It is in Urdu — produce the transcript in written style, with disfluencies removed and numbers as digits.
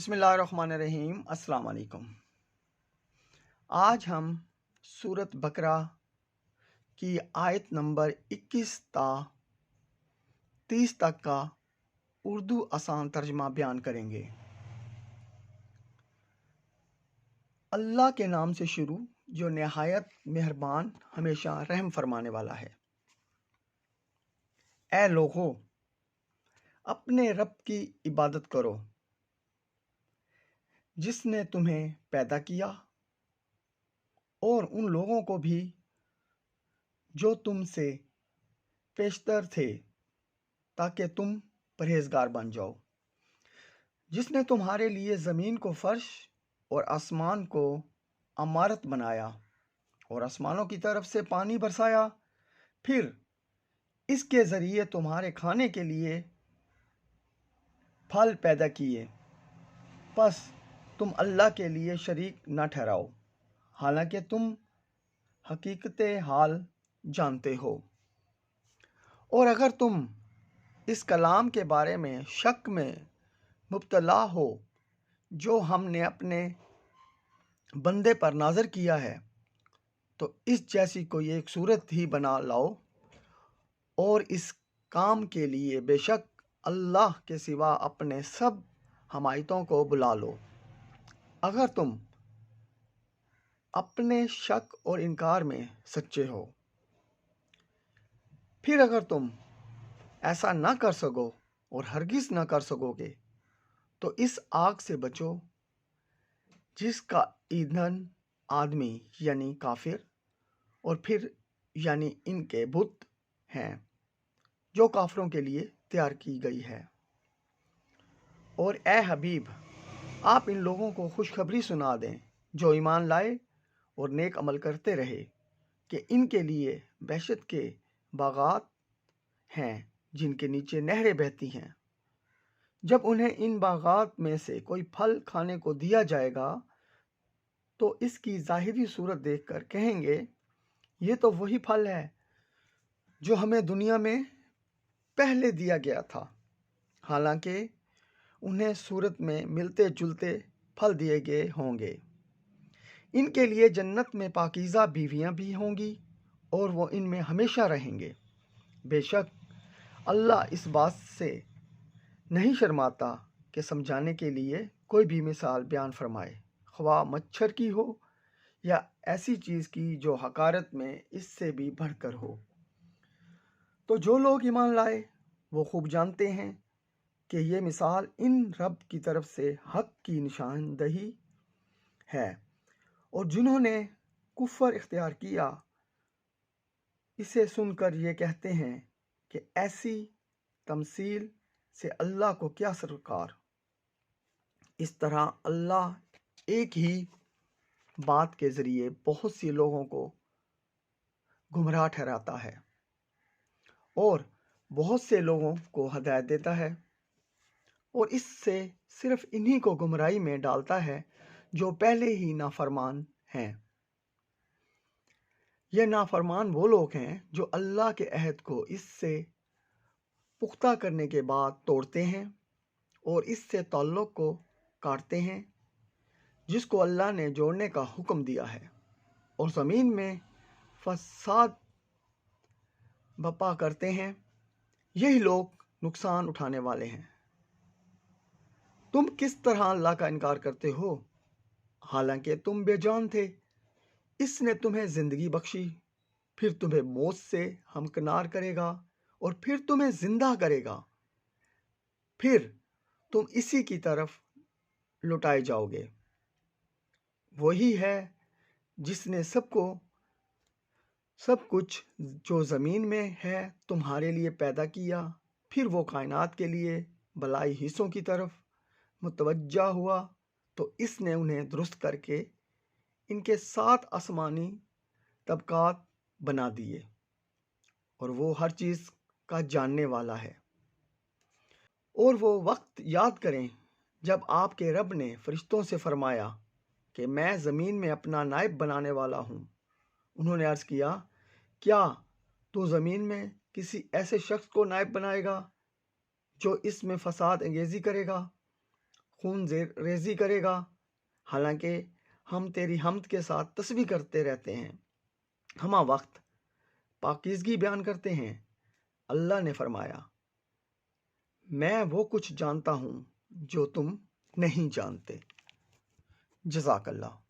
بسم اللہ الرحمن الرحیم۔ السلام علیکم۔ آج ہم سورت بقرہ کی آیت نمبر 21 تا 30 تک کا اردو آسان ترجمہ بیان کریں گے۔ اللہ کے نام سے شروع جو نہایت مہربان ہمیشہ رحم فرمانے والا ہے۔ اے لوگو، اپنے رب کی عبادت کرو جس نے تمہیں پیدا کیا اور ان لوگوں کو بھی جو تم سے پیشتر تھے تاکہ تم پرہیزگار بن جاؤ، جس نے تمہارے لیے زمین کو فرش اور آسمان کو عمارت بنایا اور آسمانوں کی طرف سے پانی برسایا، پھر اس کے ذریعے تمہارے کھانے کے لیے پھل پیدا کیے، پس تم اللہ کے لیے شریک نہ ٹھہراؤ، حالانکہ تم حقیقت حال جانتے ہو۔ اور اگر تم اس کلام کے بارے میں شک میں مبتلا ہو جو ہم نے اپنے بندے پر نازل کیا ہے، تو اس جیسی کوئی ایک صورت ہی بنا لاؤ اور اس کام کے لیے بے شک اللہ کے سوا اپنے سب حمایتوں کو بلا لو۔ اگر تم اپنے شک اور انکار میں سچے ہو، پھر اگر تم ایسا نہ کر سکو اور ہرگز نہ کر سکو گے تو اس آگ سے بچو جس کا ایندھن آدمی یعنی کافر اور پھر یعنی ان کے بت ہیں جو کافروں کے لیے تیار کی گئی ہے۔ اور اے حبیب، آپ ان لوگوں کو خوشخبری سنا دیں جو ایمان لائے اور نیک عمل کرتے رہے کہ ان کے لیے بہشت کے باغات ہیں جن کے نیچے نہریں بہتی ہیں۔ جب انہیں ان باغات میں سے کوئی پھل کھانے کو دیا جائے گا تو اس کی ظاہری صورت دیکھ کر کہیں گے یہ تو وہی پھل ہے جو ہمیں دنیا میں پہلے دیا گیا تھا، حالانکہ انہیں صورت میں ملتے جلتے پھل دیے گئے ہوں گے۔ ان کے لیے جنت میں پاکیزہ بیویاں بھی ہوں گی اور وہ ان میں ہمیشہ رہیں گے۔ بے شک اللہ اس بات سے نہیں شرماتا کہ سمجھانے کے لیے کوئی بھی مثال بیان فرمائے، خواہ مچھر کی ہو یا ایسی چیز کی جو حقارت میں اس سے بھی بڑھ کر ہو۔ تو جو لوگ ایمان لائے وہ خوب جانتے ہیں کہ یہ مثال ان رب کی طرف سے حق کی نشاندہی ہے، اور جنہوں نے کفر اختیار کیا اسے سن کر یہ کہتے ہیں کہ ایسی تمثیل سے اللہ کو کیا سرکار۔ اس طرح اللہ ایک ہی بات کے ذریعے بہت سی لوگوں کو گمراہ ٹھہراتا ہے اور بہت سے لوگوں کو ہدایت دیتا ہے، اور اس سے صرف انہی کو گمراہی میں ڈالتا ہے جو پہلے ہی نافرمان ہیں۔ یہ نافرمان وہ لوگ ہیں جو اللہ کے عہد کو اس سے پختہ کرنے کے بعد توڑتے ہیں اور اس سے تعلق کو کاٹتے ہیں جس کو اللہ نے جوڑنے کا حکم دیا ہے، اور زمین میں فساد برپا کرتے ہیں۔ یہی لوگ نقصان اٹھانے والے ہیں۔ تم کس طرح اللہ کا انکار کرتے ہو حالانکہ تم بے جان تھے؟ اس نے تمہیں زندگی بخشی، پھر تمہیں موت سے ہمکنار کرے گا اور پھر تمہیں زندہ کرے گا، پھر تم اسی کی طرف لوٹائے جاؤ گے۔ وہی ہے جس نے سب کچھ جو زمین میں ہے تمہارے لیے پیدا کیا، پھر وہ کائنات کے لیے بالائی حصوں کی طرف متوجہ ہوا تو اس نے انہیں درست کر کے ان کے 7 آسمانی طبقات بنا دیے، اور وہ ہر چیز کا جاننے والا ہے۔ اور وہ وقت یاد کریں جب آپ کے رب نے فرشتوں سے فرمایا کہ میں زمین میں اپنا نائب بنانے والا ہوں۔ انہوں نے عرض کیا کیا تو زمین میں کسی ایسے شخص کو نائب بنائے گا جو اس میں فساد انگیزی کرے گا؟ خون ریزی کرے گا، حالانکہ ہم تیری حمد کے ساتھ تسبیح کرتے رہتے ہیں، ہمہ وقت پاکیزگی بیان کرتے ہیں۔ اللہ نے فرمایا، میں وہ کچھ جانتا ہوں جو تم نہیں جانتے۔ جزاک اللہ۔